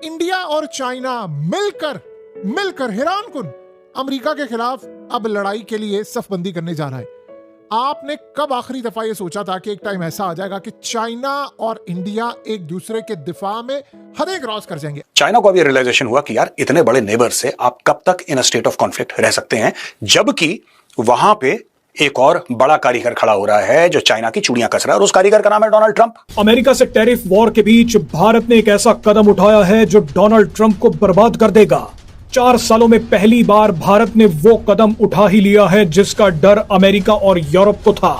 India और China मिलकर हैरानकुन America के खिलाफ अब लड़ाई के लिए सफबंदी करने जा रहा है। आपने कब आखिरी दफा ये सोचा था कि एक टाइम ऐसा आ जाएगा कि चाइना और इंडिया एक दूसरे के दिफा में हदें क्रॉस कर जाएंगे? चाइना को अभी रियलाइजेशन हुआ कि यार इतने बड़े नेबर से आप कब तक इन स्टेट ऑफ कॉन्फ्लिक्ट रह सकते हैं, जबकि वहां पे एक और बड़ा कारीगर खड़ा हो रहा है जो चाइना की चूड़ियां कस रहा है, और उस कारीगर का नाम है डोनाल्ड ट्रंप। अमेरिका से टैरिफ वॉर के बीच भारत ने एक ऐसा कदम उठाया है जो डोनाल्ड ट्रंप को बर्बाद कर देगा। 4 सालों में पहली बार भारत ने वो कदम उठा ही लिया है जिसका डर अमेरिका और यूरोप को था।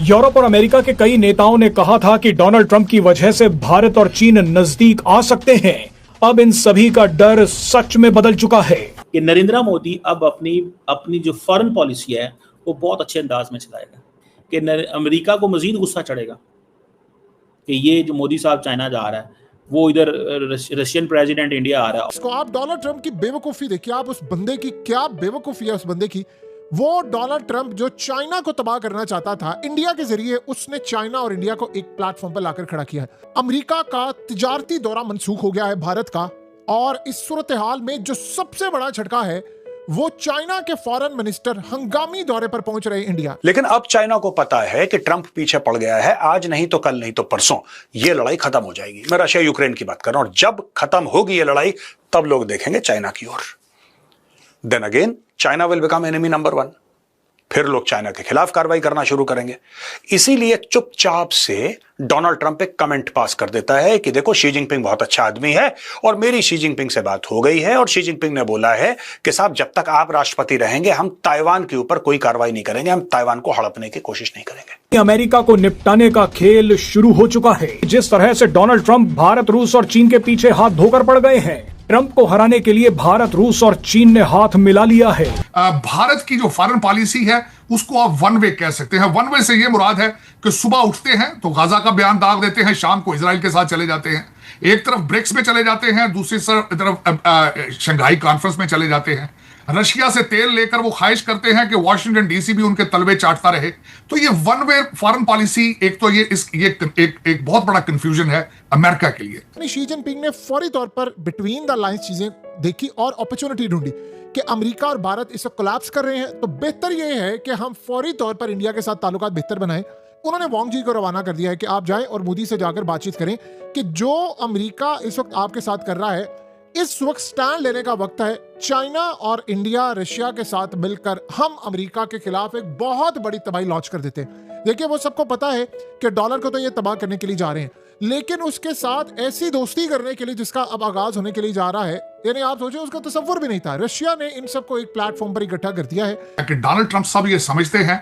यूरोप और अमेरिका के कई नेताओं ने कहा था कि डोनाल्ड ट्रंप की वजह से भारत और चीन नजदीक आ सकते हैं। अब इन सभी का डर सच में बदल चुका है कि नरेंद्र मोदी अब अपनी जो फॉरेन पॉलिसी है वो बहुत अच्छे अंदाज में चलाएगा कि अमेरिका को मजीद गुस्सा चढ़ेगा कि ये जो मोदी साहब चाइना जा रहा है, वो इधर रशियन प्रेसिडेंट इंडिया आ रहा है। इसको आप डोनाल्ड ट्रंप की बेवकूफी देखिए, आप उस बंदे की क्या बेवकूफी है उस बंदे की। वो डोनाल्ड ट्रंप जो चाइना को तबाह करना चाहता था इंडिया के जरिए, उसने चाइना और इंडिया को एक प्लेटफॉर्म पर लाकर खड़ा किया है। अमेरिका का तिजारती दौरा मंसूख हो गया है भारत का, और इस सूरत हाल में जो सबसे बड़ा झटका है वो चाइना के फॉरेन मिनिस्टर हंगामी दौरे पर पहुंच रहे इंडिया। लेकिन अब चाइना को पता है कि ट्रंप पीछे पड़ गया है, आज नहीं तो कल नहीं तो परसों ये लड़ाई खत्म हो जाएगी। मैं रशिया यूक्रेन की बात कर रहा हूं, और जब खत्म होगी ये लड़ाई तब लोग देखेंगे चाइना की ओर। Then again China will become enemy number 1। फिर लोग चाइना के खिलाफ कार्रवाई करना शुरू करेंगे। इसीलिए चुपचाप से डोनाल्ड ट्रंप एक कमेंट पास कर देता है कि देखो शी जिनपिंग बहुत अच्छा आदमी है और मेरी शी जिनपिंग से बात हो गई है, और शी जिनपिंग ने बोला है कि साहब जब तक आप राष्ट्रपति रहेंगे हम ताइवान के ऊपर कोई कार्रवाई नहीं करेंगे, हम ताइवान को हड़पने की कोशिश नहीं करेंगे। अमेरिका को निपटाने का खेल शुरू हो चुका है। जिस तरह से डोनाल्ड ट्रंप भारत, रूस और चीन के पीछे हाथ धोकर पड़ गए हैं, ट्रंप को हराने के लिए भारत, रूस और चीन ने हाथ मिला लिया है। भारत की जो फॉरेन पॉलिसी है उसको आप वन वे कह सकते हैं। वन वे से ये मुराद है कि सुबह उठते हैं तो गाजा का बयान दाग देते हैं, शाम को इजराइल के साथ चले जाते हैं, एक तरफ ब्रिक्स में चले जाते हैं, दूसरी तरफ शंघाई कॉन्फ्रेंस में चले जाते हैं। रशिया से तेल लेकर वो ख्वाहिश करते हैं कि वॉशिंगटन डीसी भी उनके तलवे चाटता रहे। तो ये वन वे फॉरेन पॉलिसी एक तो ये एक बहुत बड़ा कंफ्यूजन है अमेरिका के लिए। शी जिनपिंग ने फौरी तौर पर बिटवीन द लाइंस चीजें देखी और अपॉर्चुनिटी ढूंढी कि अमेरिका और भारत इस वक्त कोलैप्स कर रहे हैं, तो बेहतर यह है कि हम फौरी तौर पर इंडिया के साथ ताल्लुकात बेहतर बनाएं। उन्होंने वांग जी को रवाना कर दिया है कि आप जाएं और मोदी से जाकर बातचीत करें कि जो अमेरिका इस वक्त आपके साथ कर रहा है, इस वक्त स्टैंड लेने का वक्त है। चाइना और इंडिया, रशिया के साथ मिलकर हम अमेरिका के खिलाफ एक बहुत बड़ी तबाही लॉन्च कर देते हैं। देखिए, वो सबको पता है कि डॉलर को तो ये तबाह करने के लिए जा रहे हैं, लेकिन उसके साथ ऐसी दोस्ती करने के लिए जिसका अब आगाज होने के लिए जा रहा है, यानी आप सोचें उसका तसव्वुर भी नहीं था। रशिया ने इन सबको एक प्लेटफॉर्म पर इकट्ठा कर दिया है कि डोनाल्ड ट्रंप साहब ये समझते हैं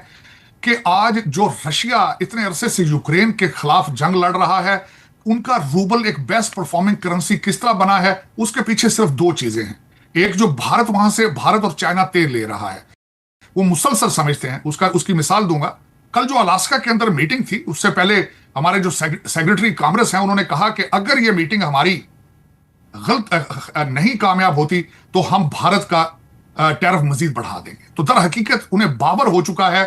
कि आज जो रशिया इतने अरसे से यूक्रेन के खिलाफ जंग लड़ रहा है, उनका रूबल एक बेस्ट परफॉर्मिंग करेंसी किस तरह बना है, उसके पीछे सिर्फ 2 चीजें हैं। एक, जो भारत और चाइना तेल ले रहा है, वो मुसलसल समझते हैं। उसकी मिसाल दूंगा। कल जो अलास्का के अंदर मीटिंग थी, उससे पहले हमारे जो सेक्रेटरी कांग्रेस हैं, उन्होंने कहा कि अगर ये मीटिंग हमारी गलत नहीं कामयाब होती तो हम भारत का टैरिफ मजीद बढ़ा देंगे। तो दर हकीकत उन्हें बाबर हो चुका है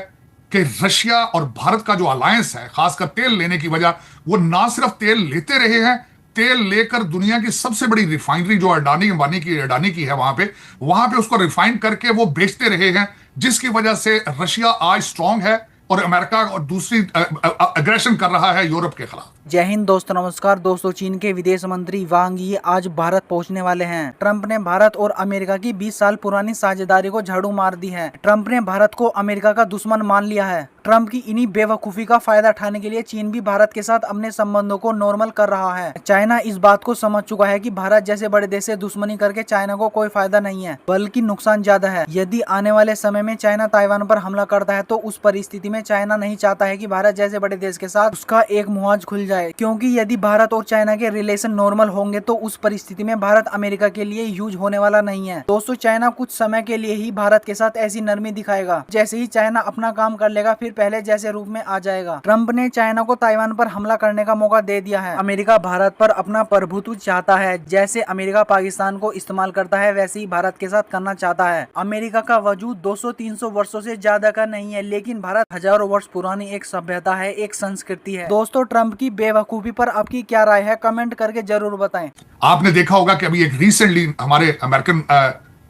कि रशिया और भारत का जो अलायंस है, खासकर तेल लेने की वजह, वो ना सिर्फ तेल लेते रहे हैं, तेल लेकर दुनिया की सबसे बड़ी रिफाइनरी जो अडानी की है वहां पे उसको रिफाइन करके वो बेचते रहे हैं, जिसकी वजह से रशिया आज स्ट्रांग है और अमेरिका और दूसरी अग्रेशन कर रहा है यूरोप के खिलाफ। जय हिंद दोस्तों, नमस्कार दोस्तों। चीन के विदेश मंत्री वांग यी आज भारत पहुंचने वाले हैं। ट्रंप ने भारत और अमेरिका की 20 साल पुरानी साझेदारी को झाड़ू मार दी है। ट्रंप ने भारत को अमेरिका का दुश्मन मान लिया है। ट्रंप की इन्हीं बेवकूफी का फायदा उठाने के लिए चीन भी भारत के साथ अपने संबंधों को नॉर्मल कर रहा है। चाइना इस बात को समझ चुका है कि भारत जैसे बड़े देश से दुश्मनी करके चाइना को कोई फायदा नहीं है, बल्कि नुकसान ज्यादा है। यदि आने वाले समय में चाइना ताइवान पर हमला करता है तो उस परिस्थिति में चाइना नहीं चाहता है कि भारत जैसे बड़े देश के साथ उसका एक मुहाज खुल जाए, क्योंकि यदि भारत और चाइना के रिलेशन नॉर्मल होंगे तो उस परिस्थिति में भारत अमेरिका के लिए यूज होने वाला नहीं है। दोस्तों, चाइना कुछ समय के लिए ही भारत के साथ ऐसी नरमी दिखाएगा। जैसे ही चाइना अपना काम कर लेगा, फिर पहले जैसे रूप में आ जाएगा। ट्रंप ने चाइना को ताइवान पर हमला करने का मौका दे दिया है। अमेरिका भारत पर अपना प्रभुत्व चाहता है। जैसे अमेरिका पाकिस्तान को इस्तेमाल करता है वैसे ही भारत के साथ करना चाहता है। अमेरिका का वजूद 200-300 वर्षों से ज्यादा का नहीं है, लेकिन भारत हजारों वर्ष पुरानी एक सभ्यता है, एक संस्कृति है। दोस्तों, ट्रंप की बेवकूफी पर आपकी क्या राय है, कमेंट करके जरूर बताएं। आपने देखा होगा कि अभी एक रिसेंटली हमारे अमेरिकन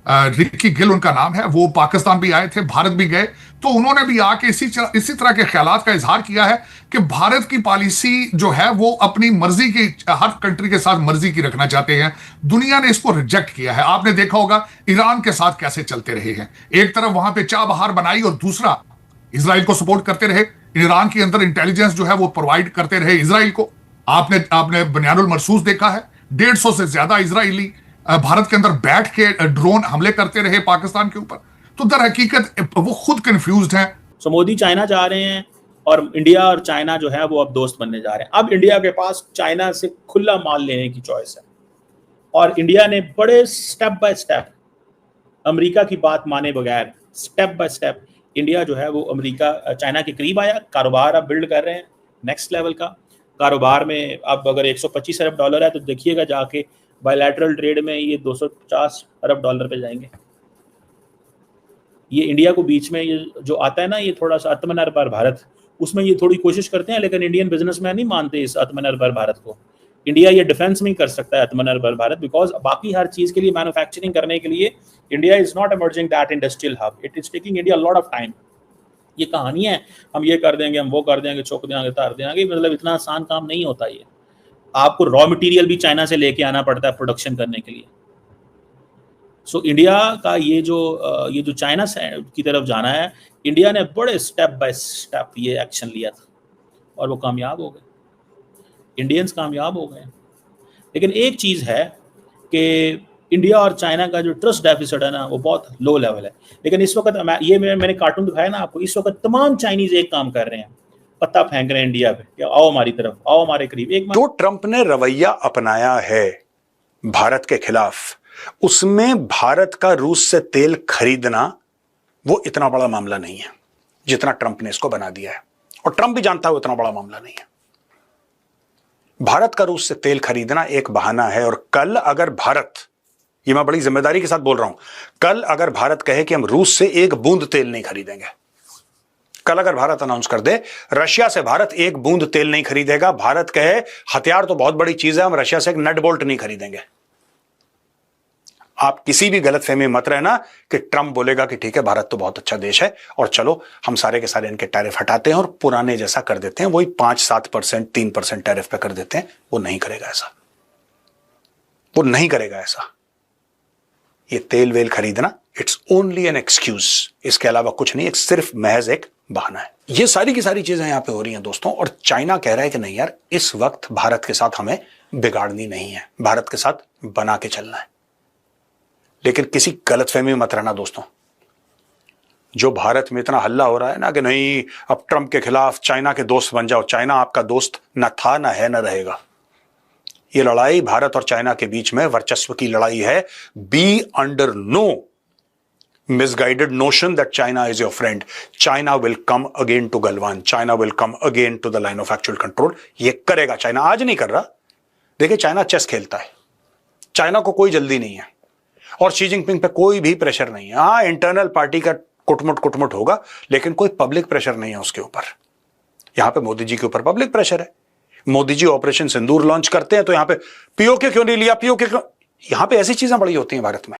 रिकी गिल उनका नाम है, वो पाकिस्तान भी आए थे, भारत भी गए, तो उन्होंने भी आके इसी तरह के ख्यालात का इजहार किया है कि भारत की पॉलिसी जो है वो अपनी मर्जी की, हर कंट्री के साथ मर्जी की रखना चाहते हैं। दुनिया ने इसको रिजेक्ट किया है। आपने देखा होगा ईरान के साथ कैसे चलते रहे हैं, एक तरफ वहां पे चाह बहार बनाई और दूसरा इजराइल को सपोर्ट करते रहे। ईरान के अंदर इंटेलिजेंस जो है वो प्रोवाइड करते रहे इजराइल को। आपने बनियानुल मरसूस देखा है, 150 से ज्यादा इजराइली भारत के अंदर बैठ के ड्रोन हमले करते रहे पाकिस्तान के ऊपर। तो दर हकीकत वो खुद कंफ्यूज्ड हैं। सो मोदी चाइना जा रहे हैं और इंडिया और चाइना जो है वो अब दोस्त बनने जा रहे हैं। अब इंडिया के पास चाइना से खुला माल लेने की चॉइस है और इंडिया ने बड़े स्टेप बाय स्टेप अमेरिका की बात माने बगैर स्टेप बाय स्टेप इंडिया जो है वो अमेरिका चाइना के करीब आया। कारोबार अब बिल्ड कर रहे हैं नेक्स्ट लेवल का। कारोबार में अब अगर 125 अरब डॉलर है तो देखिएगा जाके बायलैटरल ट्रेड में ये 250 अरब डॉलर पे जाएंगे। ये इंडिया को बीच में ये जो आता है ना, ये थोड़ा सा आत्मनिर्भर भारत, उसमें ये थोड़ी कोशिश करते हैं, लेकिन इंडियन बिजनेसमैन नहीं मानते इस आत्मनिर्भर भारत को। इंडिया ये डिफेंस में ही कर सकता है आत्मनिर्भर भारत, बिकॉज बाकी हर चीज के लिए मैन्युफैक्चरिंग करने के लिए India is not emerging that industrial hub, it is taking India lot of time. ये कहानी है हम ये कर देंगे, हम वो कर देंगे, चौक देंगे, तार देंगे, मतलब इतना आसान काम नहीं होता। ये आपको रॉ मटेरियल भी चाइना से लेके आना पड़ता है प्रोडक्शन करने के लिए। सो इंडिया का ये जो चाइना की तरफ जाना है, इंडिया ने बड़े स्टेप बाय स्टेप ये एक्शन लिया था और वो कामयाब हो गए, इंडियंस कामयाब हो गए। लेकिन एक चीज़ है कि इंडिया और चाइना का जो ट्रस्ट डेफिसिट है ना वो बहुत लो लेवल है। लेकिन इस वक्त मैंने कार्टून दिखाया ना आपको, इस वक्त तमाम चाइनीज एक काम कर रहे हैं, पत्ता फेंक रहे हैं इंडिया पे कि आओ हमारी तरफ, आओ हमारे करीब। जो ट्रंप ने रवैया अपनाया है भारत के खिलाफ, उसमें भारत का रूस से तेल खरीदना वो इतना बड़ा मामला नहीं है जितना ट्रंप ने इसको बना दिया है, और ट्रंप भी जानता है वो इतना बड़ा मामला नहीं है। भारत का रूस से तेल खरीदना एक बहाना है, और कल अगर भारत, ये मैं बड़ी जिम्मेदारी के साथ बोल रहा हूं, कल अगर भारत कहे कि हम रूस से एक बूंद तेल नहीं खरीदेंगे, कल अगर भारत अनाउंस कर दे रशिया से भारत एक बूंद तेल नहीं खरीदेगा, भारत कहे हथियार तो बहुत बड़ी चीज है, हम रशिया से एक नट बोल्ट नहीं खरीदेंगे, आप किसी भी गलतफहमी मत रहना कि ट्रंप बोलेगा कि ठीक है भारत तो बहुत अच्छा देश है और चलो हम सारे के सारे इनके टैरिफ हटाते हैं और पुराने जैसा कर देते हैं, वही 5-7%, 3% टैरिफ पे कर देते हैं। वो नहीं करेगा ऐसा, वो नहीं करेगा ऐसा। ये तेल वेल खरीदना इट्स ओनली एन एक्सक्यूज, इसके अलावा कुछ नहीं, एक सिर्फ महज एक बहाना है। ये सारी की सारी चीजें यहां पे हो रही हैं दोस्तों, और चाइना कह रहा है कि नहीं यार इस वक्त भारत के साथ हमें बिगाड़नी नहीं है, भारत के साथ बना के चलना है। लेकिन किसी गलतफहमी में मत रहना दोस्तों, जो भारत में इतना हल्ला हो रहा है ना कि नहीं अब ट्रंप के खिलाफ चाइना के दोस्त बन जाओ, चाइना आपका दोस्त न था, न है, न रहेगा। ये लड़ाई भारत और चाइना के बीच में वर्चस्व की लड़ाई है। Be under no misguided notion that China is your friend. China will come again to Galwan. China will come again to the line of actual control. ये करेगा चाइना, आज नहीं कर रहा। देखिए चाइना चेस खेलता है, चाइना को कोई जल्दी नहीं है और शी जिनपिंग पे कोई भी प्रेशर नहीं है। हाँ इंटरनल पार्टी का कुटमुट होगा, लेकिन कोई पब्लिक प्रेशर नहीं है उसके ऊपर। यहां पे मोदी जी के ऊपर पब्लिक प्रेशर है। मोदी जी ऑपरेशन सिंदूर लॉन्च करते हैं तो यहां पे पीओके क्यों नहीं लिया, पीओके क्यों, यहां पे ऐसी चीजें बड़ी होती हैं भारत में।